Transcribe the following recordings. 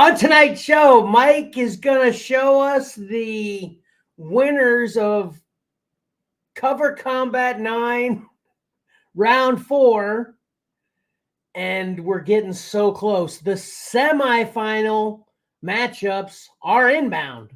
On tonight's show, Mike is going to show us the winners of Cover Combat 9 Round 4. And we're getting so close. The semifinal matchups are inbound.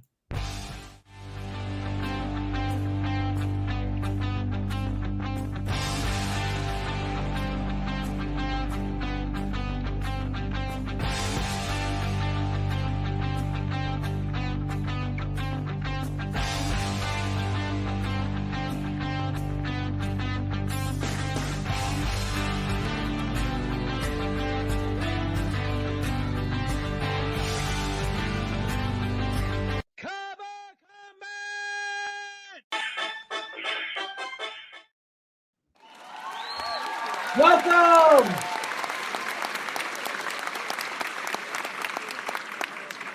Welcome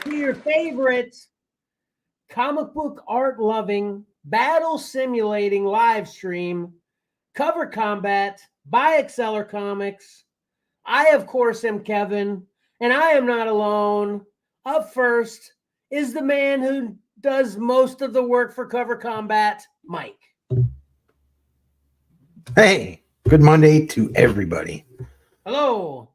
to your favorite comic book art loving, battle simulating live stream, Cover Combat by Xcellar Comics. I, of course, am Kevin, and I am not alone. Up first is the man who does most of the work for Cover Combat, Mike. Hey. Good Monday to everybody. Hello.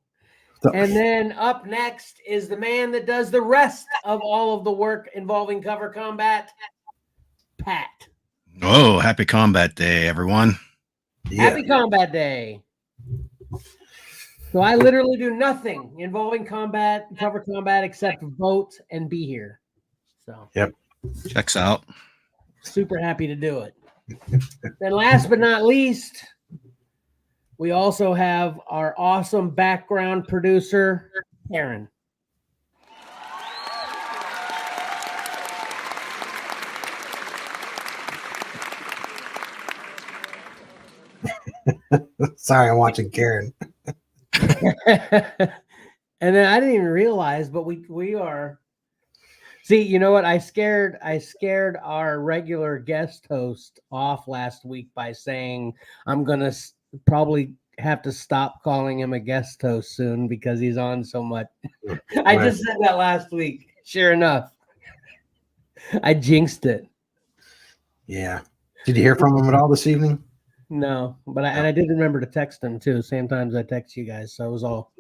And then up next is the man that does the rest of all of the work involving Cover Combat, Pat. Oh, happy Combat Day, everyone. Yeah. Happy Combat Day. So I literally do nothing involving Cover Combat except vote and be here. So yep. Checks out. Super happy to do it. Then last but not least, we also have our awesome background producer, Aaron. Sorry, I'm watching Karen. And then I didn't even realize, but we are. See, you know what? I scared our regular guest host off last week by saying I'm gonna probably have to stop calling him a guest host soon because he's on so much. I just said that last week. Sure enough, I jinxed it. Yeah. Did you hear from him at all this evening? No, but I did remember to text him too. Same times I text you guys, so it was all.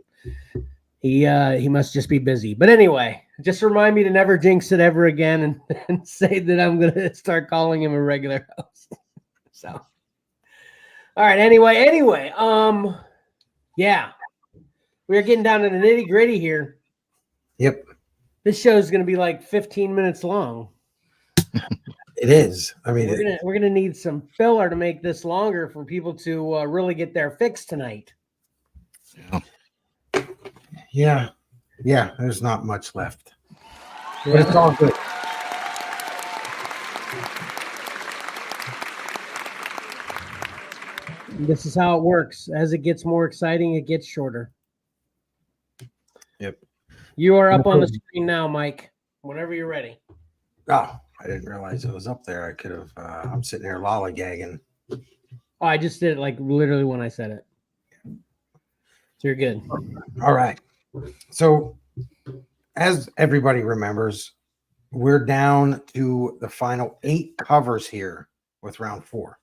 He must just be busy. But anyway, just remind me to never jinx it ever again and say that I'm gonna start calling him a regular host. So. All right. Anyway. Yeah, we're getting down to the nitty gritty here. Yep. This show is going to be like 15 minutes long. It is. I mean, we're gonna need some filler to make this longer for people to really get their fix tonight. Yeah. There's not much left, but it's all good. This is how it works. As it gets more exciting, it gets shorter. Yep. You are up on the screen now, Mike. Whenever you're ready. Oh, I didn't realize it was up there. I could have. I'm sitting here lollygagging. Oh, I just did it like literally when I said it. So you're good. All right. So, as everybody remembers, we're down to the final 8 covers here with round 4.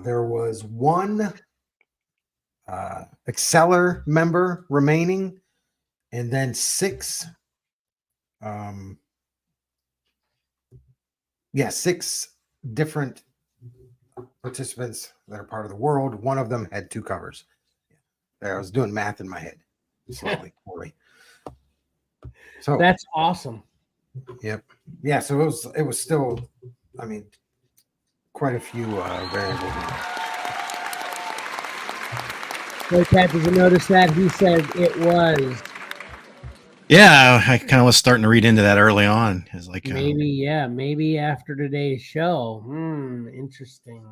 There was one Xcellar member remaining, and then 6 different participants that are part of the world. One of them had 2 covers. I was doing math in my head slowly, poorly. So that's awesome. Yep. Yeah. So it was still, I mean, quite a few variables. So, Pat, did you notice that he said it was? Yeah, I kind of was starting to read into that early on. It's like maybe after today's show. Interesting.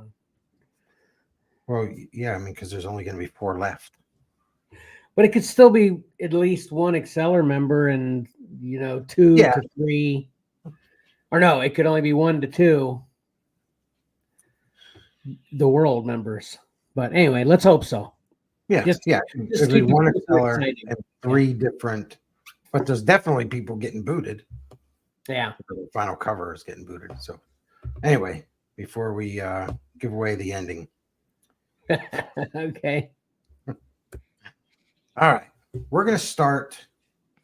Well, yeah, I mean, because there's only going to be 4 left. But it could still be at least one Xcellar member and, 2 to 3. Or no, it could only be 1 to 2. The world members. But anyway, let's hope so. Yeah. Just It'd be one Xcellar and 3 different but there's definitely people getting booted. Yeah. The final cover is getting booted. So anyway, before we give away the ending. Okay. All right. We're going to start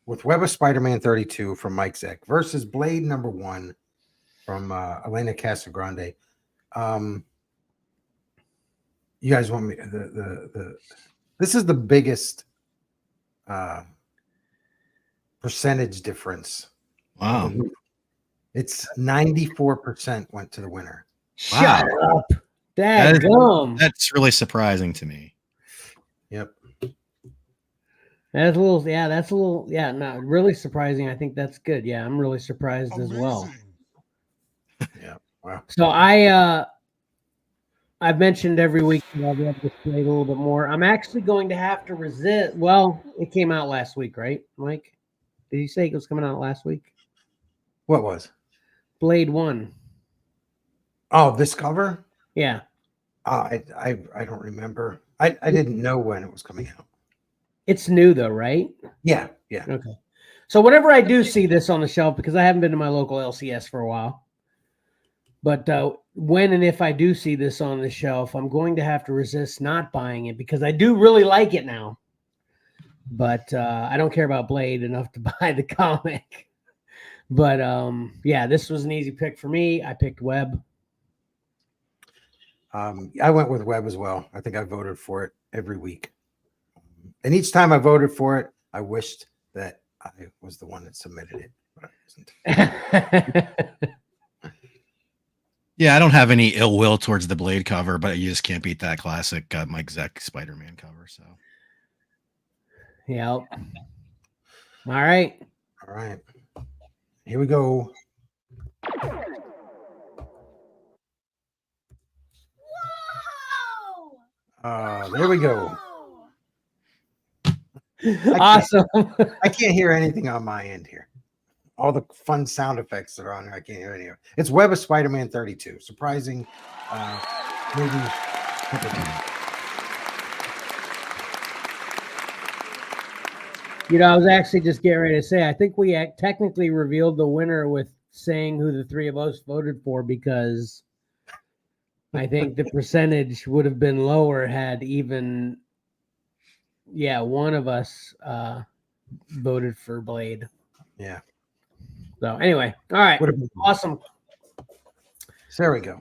with Web of Spider-Man 32 from Mike Zeck versus Blade #1 from Elena Casagrande. You guys want me this is the biggest percentage difference. Wow. It's 94% went to the winner. Shut up. That is- Dadgum. That's really surprising to me. Yep. That's a little, not really surprising. I think that's good. Yeah, I'm really surprised as well. Yeah. Wow. So I've mentioned every week that I'll be able to play a little bit more. I'm actually going to have to resist. Well, it came out last week, right, Mike? Did you say it was coming out last week? What was? Blade 1. Oh, this cover? Yeah. I don't remember. I didn't know when it was coming out. It's new though, right? Yeah. Yeah. Okay. So whenever I do see this on the shelf, because I haven't been to my local LCS for a while, but when and if I do see this on the shelf, I'm going to have to resist not buying it because I do really like it now. But I don't care about Blade enough to buy the comic. But yeah, this was an easy pick for me. I picked Web. I went with Web as well. I think I voted for it every week. And each time I voted for it, I wished that I was the one that submitted it, but I wasn't. Yeah, I don't have any ill will towards the Blade cover, but you just can't beat that classic Mike Zeck Spider-Man cover. So, Yep. All right. All right. Here we go. There we go. Awesome. I can't hear anything on my end here. All the fun sound effects that are on there, I can't hear any of it. It's Web of Spider-Man 32. Surprising. Maybe. You know, I was actually just getting ready to say, I think we technically revealed the winner with saying who the three of us voted for because I think the percentage would have been lower had even, one of us voted for Blade. Yeah. So anyway, all right. Awesome. So there we go.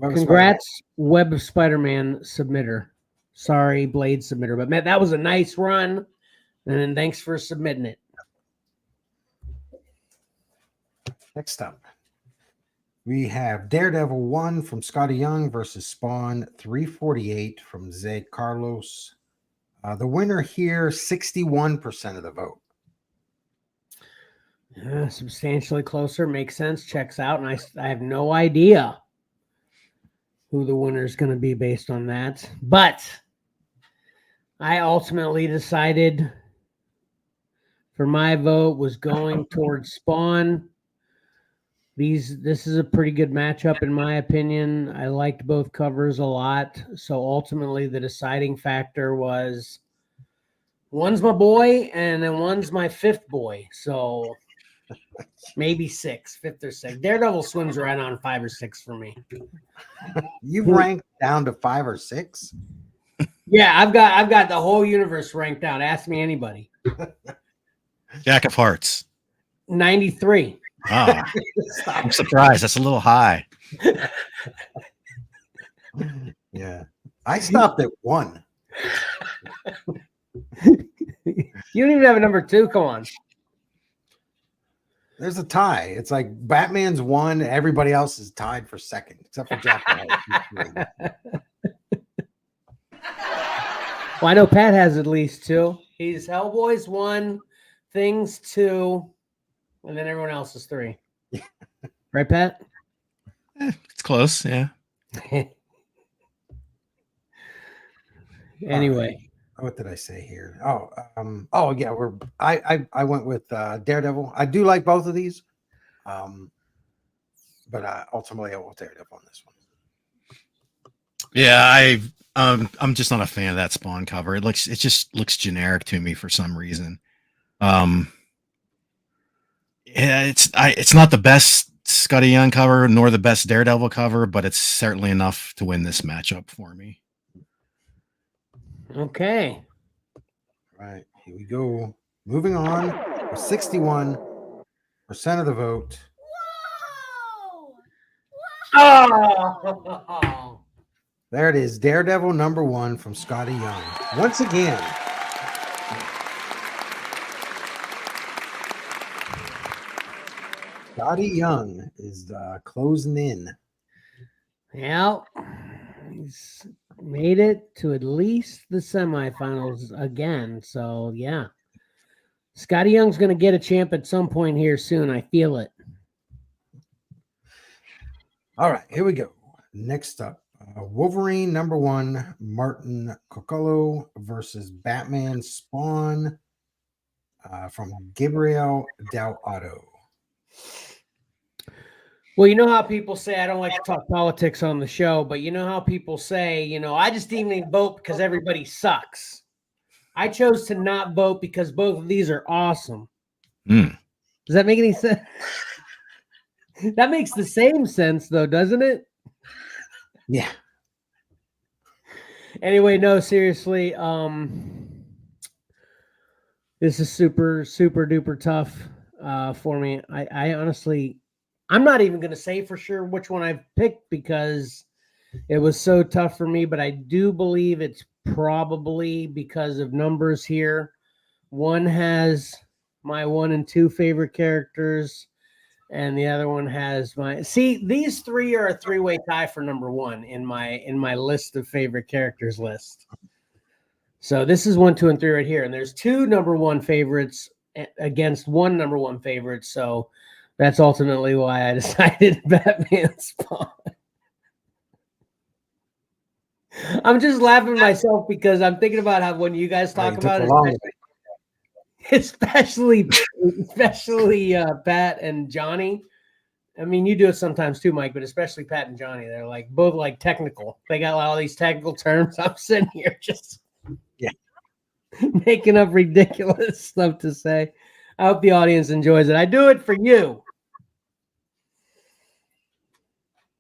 Congrats, Web of Spider-Man submitter. Sorry, Blade submitter. But man, that was a nice run. And thanks for submitting it. Next up, we have Daredevil 1 from Scotty Young versus Spawn 348 from Zed Carlos. The winner here, 61% of the vote. Substantially closer. Makes sense. Checks out. And I have no idea who the winner is going to be based on that. But I ultimately decided for my vote was going towards Spawn. This is a pretty good matchup in my opinion. I liked both covers a lot. So ultimately the deciding factor was one's my boy and then one's my fifth boy. So maybe fifth or sixth. Daredevil swims right on 5 or 6 for me. You ranked down to 5 or 6? Yeah, I've got the whole universe ranked down. Ask me anybody. Jack of Hearts. 93. Oh, I'm surprised. That's a little high. Yeah. I stopped at 1. You don't even have a number 2. Come on. There's a tie. It's like Batman's 1. Everybody else is tied for second, except for Jack. Well, I know Pat has at least 2. He's Hellboy's 1, Things 2, and then everyone else is 3. Right, Pat? It's close. Yeah. Anyway. What did I say here? Oh yeah, I went with Daredevil. I do like both of these, but ultimately I will Daredevil on this one. Yeah, I'm just not a fan of that Spawn cover. It just looks generic to me for some reason. Yeah, it's not the best Scotty Young cover nor the best Daredevil cover, but it's certainly enough to win this matchup for me. Okay. Right, here we go. Moving on with 61% of the vote. Oh, There it is, Daredevil #1 from Scotty Young. Once again, Scotty Young is closing in. yeah. He's made it to at least the semifinals again. So yeah. Scotty Young's gonna get a champ at some point here soon. I feel it. All right, here we go. Next up, Wolverine #1, Martin Coccolo versus Batman Spawn from Gabriel Del Otto. Well, you know how people say I don't like to talk politics on the show, but you know how people say, I just didn't even vote because everybody sucks. I chose to not vote because both of these are awesome. Mm. Does that make any sense? That makes the same sense, though, doesn't it? Yeah. Anyway, no, seriously. This is super, super duper tough for me. I honestly, I'm not even going to say for sure which one I've picked because it was so tough for me, but I do believe it's probably because of numbers here. One has my 1 and 2 favorite characters, and the other one has my. See, these three are a three-way tie for #1 in my list of favorite characters list. So this is 1, 2, and 3 right here, and there's 2 #1 favorites against 1 #1 favorite. So that's ultimately why I decided Batman Spawn. I'm just laughing at myself because I'm thinking about how when you guys talk about it, especially Pat and Johnny. I mean, you do it sometimes too, Mike, but especially Pat and Johnny. They're like both like technical. They got all these technical terms. I'm sitting here just making up ridiculous stuff to say. I hope the audience enjoys it. I do it for you.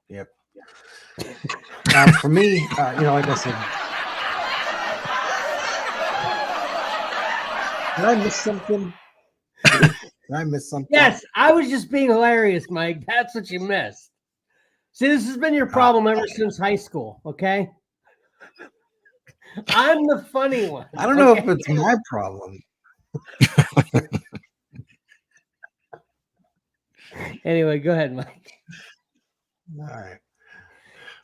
Yep. For me, like I said, did I miss something? Did I miss something? Yes, I was just being hilarious, Mike. That's what you missed. See, this has been your problem ever since high school, okay? I'm the funny one. I don't know if it's my problem. Anyway, go ahead, Mike. All right.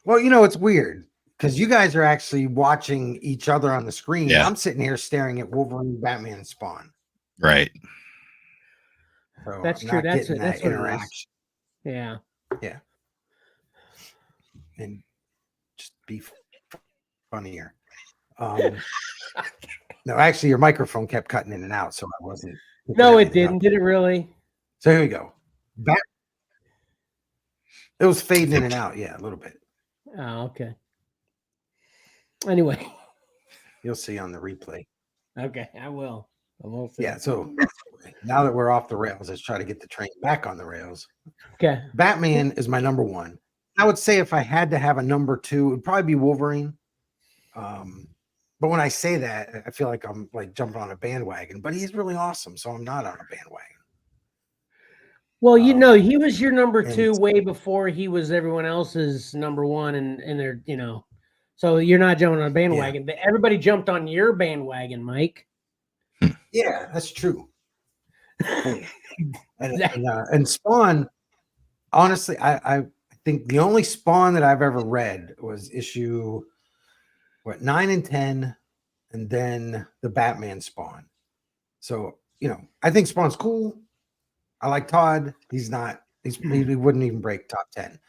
Well, it's weird because you guys are actually watching each other on the screen. Yeah. I'm sitting here staring at Wolverine, Batman, Spawn. Right. So That's I'm true. not That's getting that interaction. Yeah. Yeah. And just be funnier. No, actually, your microphone kept cutting in and out, so I wasn't. No, it didn't. Did it really? So here we go. It was fading in and out. Yeah, a little bit. Oh, okay. Anyway. You'll see on the replay. Okay, I will. Yeah, so now that we're off the rails, let's try to get the train back on the rails. Okay. Batman is my #1. I would say if I had to have a #2, it would probably be Wolverine. But when I say that, I feel like I'm like jumping on a bandwagon, but he's really awesome, so I'm not on a bandwagon. Well, he was your #2 way before he was everyone else's #1, and they're so you're not jumping on a bandwagon. Yeah. Everybody jumped on your bandwagon, Mike. Yeah, that's true. and Spawn, honestly, I think the only Spawn that I've ever read was issue 9 and 10, and then the Batman Spawn. So I think Spawn's cool. I like Todd. He wouldn't even break top 10.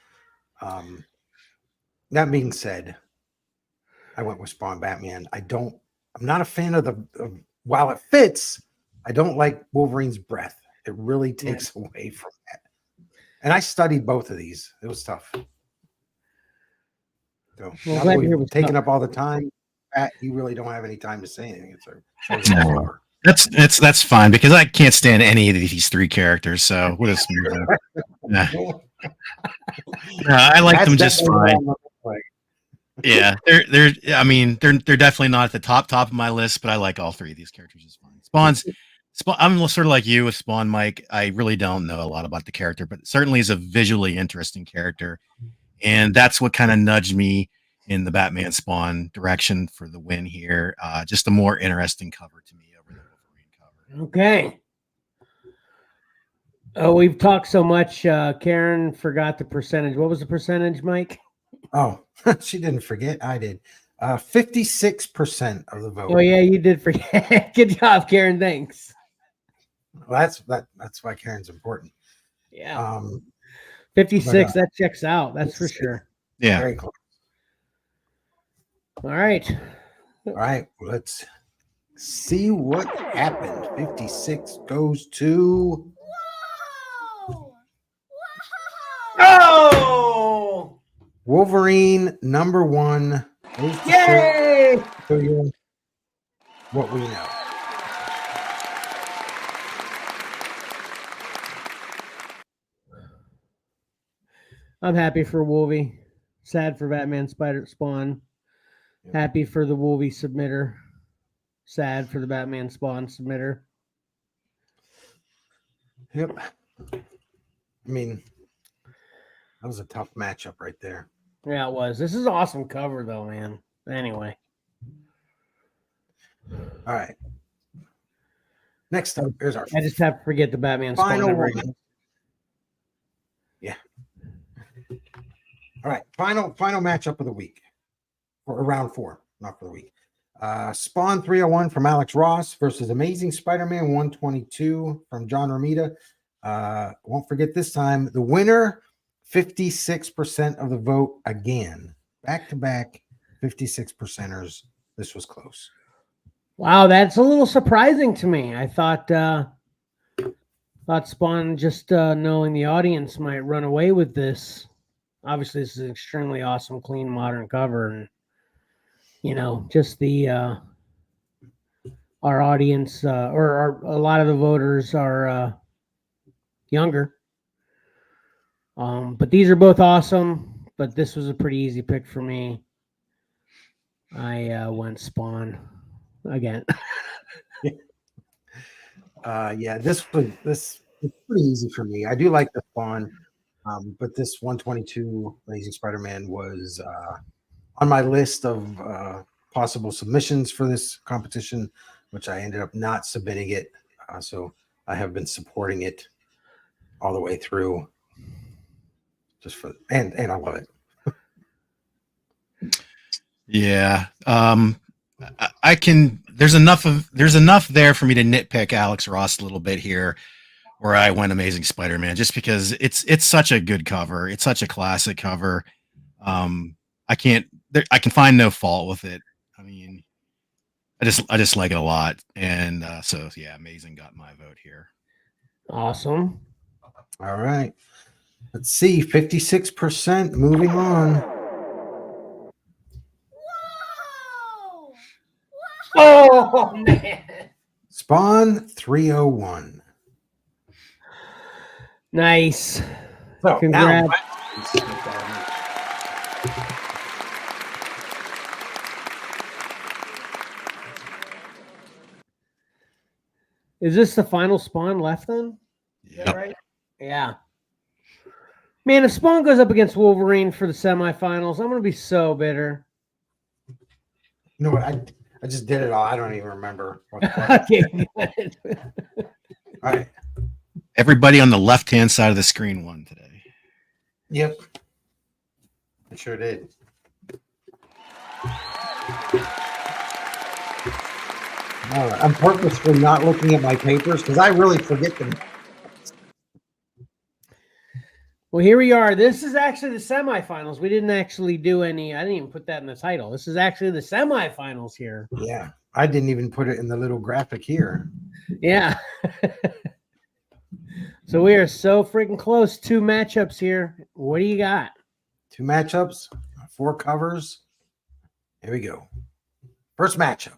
That being said, I went with Spawn Batman. I'm not a fan of while it fits, I don't like Wolverine's breath. It really takes away from that. And I studied both of these. It was tough. So now that we've taken up all the time, Pat, you really don't have any time to say anything. That's fine because I can't stand any of these three characters. So we'll just move on. Nah. No, I like them just fine. Yeah, they're. I mean, they're definitely not at the top of my list, but I like all three of these characters just fine. Spawn. I'm sort of like you with Spawn, Mike. I really don't know a lot about the character, but certainly is a visually interesting character, and that's what kind of nudged me in the Batman Spawn direction for the win here. Just a more interesting cover to me over the Wolverine cover. Okay. Oh, we've talked so much. Karen forgot the percentage. What was the percentage, Mike? Oh, she didn't forget. I did. 56% of the vote. Oh yeah, you did forget. Good job, Karen. Thanks. Well, that's why Karen's important. Yeah. 56. That checks out. That's for sure. Yeah. Very close. All right. All right. Let's see what happened. 56 goes to. Oh! Wolverine #1. Yay! Show you what we know. I'm happy for Wolvie. Sad for Batman Spawn. Happy for the Wolvie submitter. Sad for the Batman Spawn submitter. Yep. I mean, that was a tough matchup right there. Yeah, it was. This is an awesome cover, though, man. Anyway. All right. Next up, here's our. I just have to forget the Batman Spawn. Final one. Yeah. All right. Final matchup of the week. Or round 4, not for the week. Spawn 301 from Alex Ross versus Amazing Spider-Man 122 from John Romita. Won't forget this time. The winner, 56% of the vote again. Back-to-back 56%ers. This was close. Wow, that's a little surprising to me. I thought Spawn, just knowing the audience, might run away with this. Obviously, this is an extremely awesome, clean, modern cover, and just the our audience or a lot of the voters are younger. But these are both awesome. But this was a pretty easy pick for me. I went Spawn again. Yeah, this is pretty easy for me. I do like the Spawn, but this 122 Amazing Spider-Man was on my list of possible submissions for this competition, which I ended up not submitting it. So I have been supporting it all the way through. Just for and I love it. Yeah. I can. There's enough there for me to nitpick Alex Ross a little bit here, where I went Amazing Spider-Man, just because it's such a good cover. It's such a classic cover. I can find no fault with it. I mean, I just like it a lot, and so yeah, Amazing got my vote here. Awesome. All right. Let's see, 56%. Moving on. Oh man! Spawn 301. Nice. So Congrats. Is this the final Spawn left then? Is that right? Yeah. Man, if Spawn goes up against Wolverine for the semifinals, I'm going to be so bitter. You know what? I just did it all. I don't even remember. Okay, good. All right. Everybody on the left-hand side of the screen won today. Yep. I sure did. All right. I'm purposefully not looking at my papers because I really forget them. Well, here we are. This is actually the semifinals. We didn't actually do any. I didn't even put that in the title. This is actually the semifinals here. Yeah. I didn't even put it in the little graphic here. Yeah. So we are so freaking close. 2 matchups here. What do you got? 2 matchups, 4 covers. Here we go. First matchup.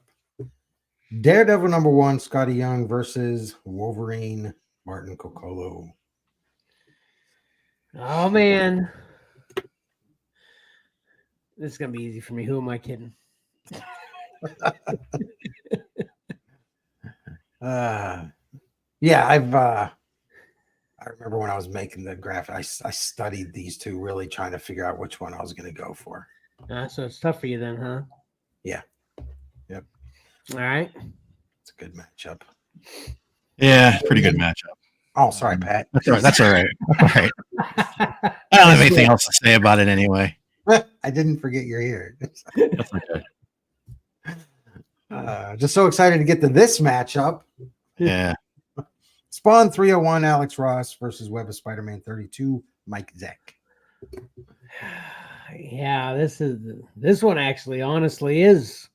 Daredevil #1, Scotty Young versus Wolverine, Martin Coccolo. Oh man, this is gonna be easy for me. Who am I kidding? Yeah, I remember when I was making the graphic, I studied these two, really trying to figure out which one I was going to go for. So it's tough for you then, huh? Yeah. Yep. All right. It's a good matchup. Yeah, pretty good matchup. Oh, sorry, Pat. That's all right. That's all right. All right. I don't have anything else to say about it anyway. I didn't forget you're here. That's okay. Just so excited to get to this matchup. Yeah. Spawn 301, Alex Ross versus Web of Spider-Man 32, Mike Zeck. Yeah, this one actually, honestly, is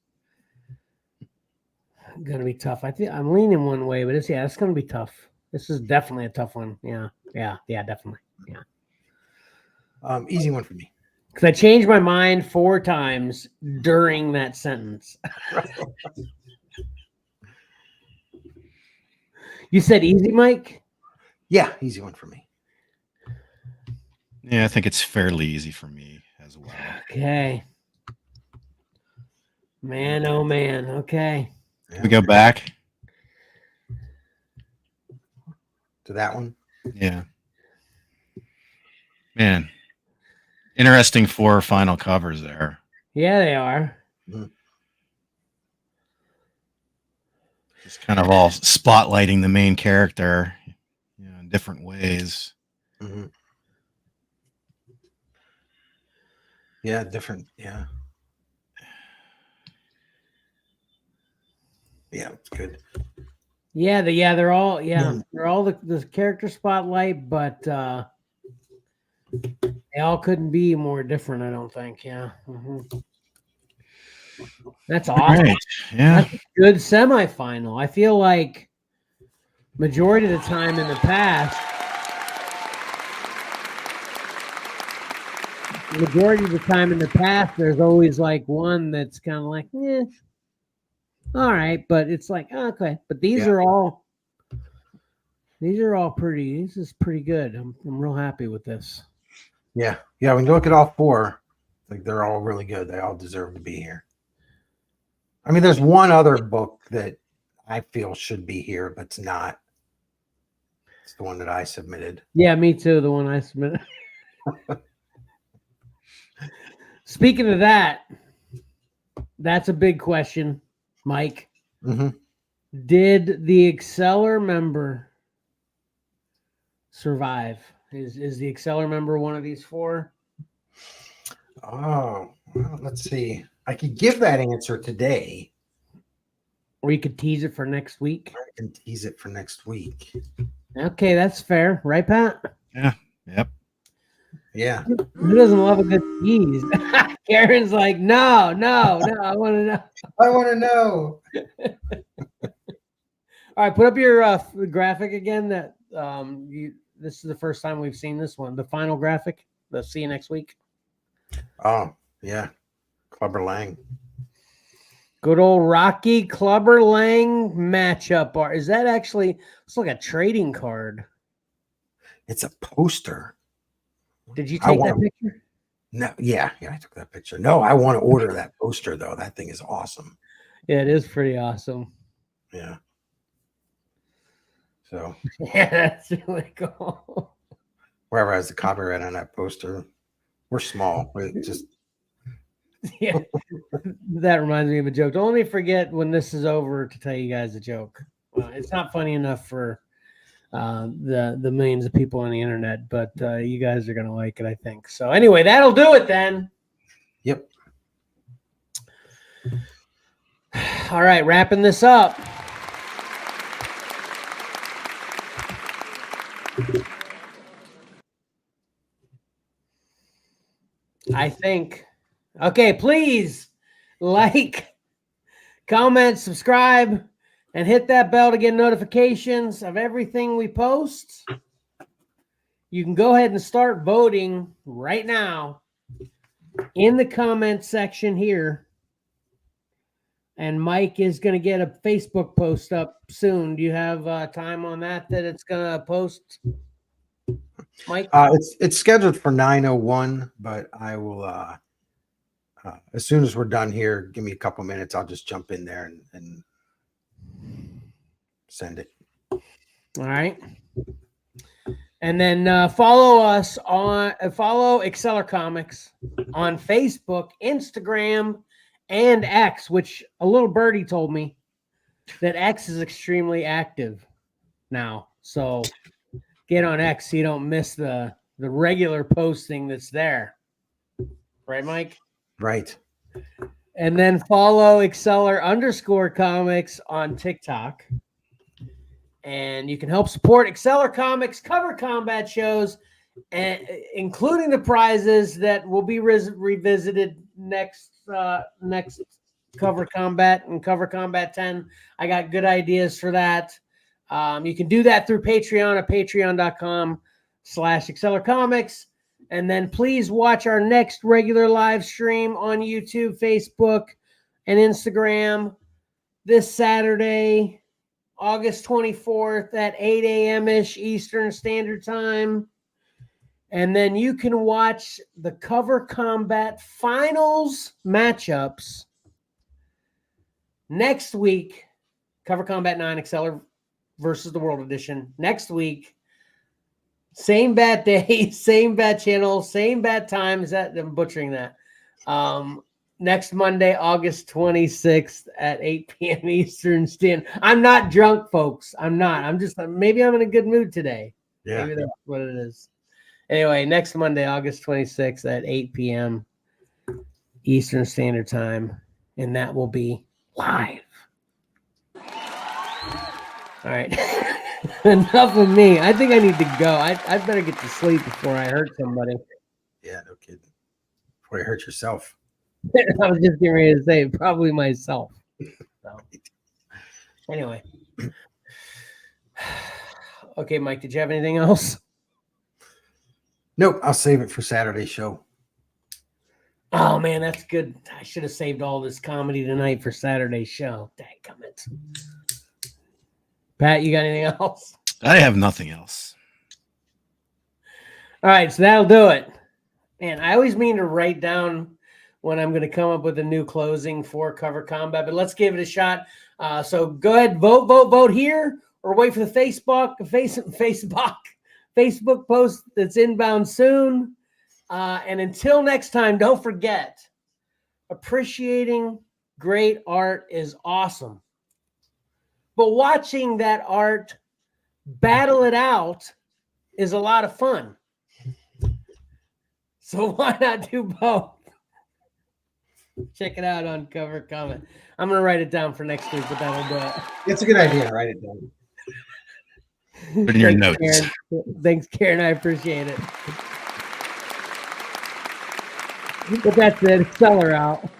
gonna be tough. I think I'm leaning one way, but it's gonna be tough. This is definitely a tough one. Yeah, definitely. Yeah. Easy one for me. Because I changed my mind 4 times during that sentence. You said easy, Mike? Yeah, easy one for me. Yeah, I think it's fairly easy for me as well. Okay. Man, oh man. Okay. Yeah. We go back To that one. Yeah. Man. Interesting 4 final covers there. Yeah, they are. Just kind of all spotlighting the main character, in different ways. Mm-hmm. Yeah, different. Yeah. Yeah, it's good. Yeah, they're all the character spotlight, but they all couldn't be more different, I don't think. Yeah. Mm-hmm. That's awesome. Right. Yeah. That's a good semifinal. I feel like majority of the time in the past, there's always like one that's kind of like, all right, but it's like, okay. But these are all pretty. This is pretty good. I'm real happy with this. Yeah. When you look at all 4, like they're all really good. They all deserve to be here. I mean, there's one other book that I feel should be here, but it's not. It's the one that I submitted. Yeah, me too. The one I submitted. Speaking of that, that's a big question, Mike. Mm-hmm. Did the Xcellar member survive? Is the Xcellar member one of these 4? Oh, well, let's see. I could give that answer today. Or you could tease it for next week. I can tease it for next week. Okay, that's fair. Right, Pat? Yeah. Yep. Yeah. Who doesn't love a good tease? Karen's like, no, I want to know. I want to know. All right, put up your graphic again. That this is the first time we've seen this one. The final graphic. Let's see you next week. Oh, yeah. Clubber Lang. Good old Rocky Clubber Lang matchup art. Is that actually? It's like a trading card. It's a poster. Did you take that picture? No, yeah, I took that picture. No, I want to order that poster though. That thing is awesome. Yeah, it is pretty awesome. Yeah. So yeah, that's really cool. Whoever has the copyright on that poster, we're small. We're just yeah. That reminds me of a joke. Don't let me forget when this is over to tell you guys a joke. It's not funny enough for the millions of people on the internet, but you guys are gonna like it, I think. So anyway, that'll do it then. Yep. All right, wrapping this up. I think. Okay, please like, comment, subscribe, and hit that bell to get notifications of everything we post. You can go ahead and start voting right now in the comment section here And Mike is going to get a Facebook post up soon. Do you have time on that it's going to post, Mike? It's scheduled for 9:01, but I will as soon as we're done here, give me a couple minutes. I'll just jump in there and send it. All right. And then follow Xcellar Comics on Facebook, Instagram, and X, which a little birdie told me that X is extremely active now. So get on X so you don't miss the regular posting that's there. Right, Mike? Right. And then follow Xcellar_comics on TikTok. And you can help support Xcellar Comics cover combat shows, and including the prizes that will be revisited next Cover Combat and Cover Combat 10. I got good ideas for that. You can do that through Patreon at patreon.com/Xcellar Comics. And then please watch our next regular live stream on YouTube, Facebook, and Instagram this Saturday, August 24th at 8 a.m.-ish Eastern Standard Time. And then you can watch the Cover Combat Finals matchups next week. Cover Combat 9, Xcellar versus the World Edition. Next week, same bat day, same bat channel, same bat time. I'm butchering that. Next Monday, August 26th at 8 p.m. Eastern Standard. I'm not drunk, folks. I'm not. Maybe I'm in a good mood today. Yeah. Maybe that's what it is. Anyway, next Monday, August 26th at 8 p.m. Eastern Standard Time. And that will be live. All right. Enough of me. I think I need to go. I better get to sleep before I hurt somebody. Yeah, no kidding. Before you hurt yourself. I was just getting ready to say probably myself. So. Anyway. Okay, Mike, did you have anything else? Nope, I'll save it for Saturday's show. Oh, man, that's good. I should have saved all this comedy tonight for Saturday's show. Dadgummit. Pat, you got anything else? I have nothing else. All right, so that'll do it. Man, I always mean to write down when I'm going to come up with a new closing for Cover Combat, but let's give it a shot. So go ahead, vote here, or wait for the Facebook post that's inbound soon. And until next time, don't forget, appreciating great art is awesome. But watching that art battle it out is a lot of fun. So why not do both? Check it out on Cover Comment. I'm going to write it down for next week, but that'll do it. It's a good idea. Write it down. Put in your notes. Karen. Thanks, Karen. I appreciate it. But that's it. Xcellar out.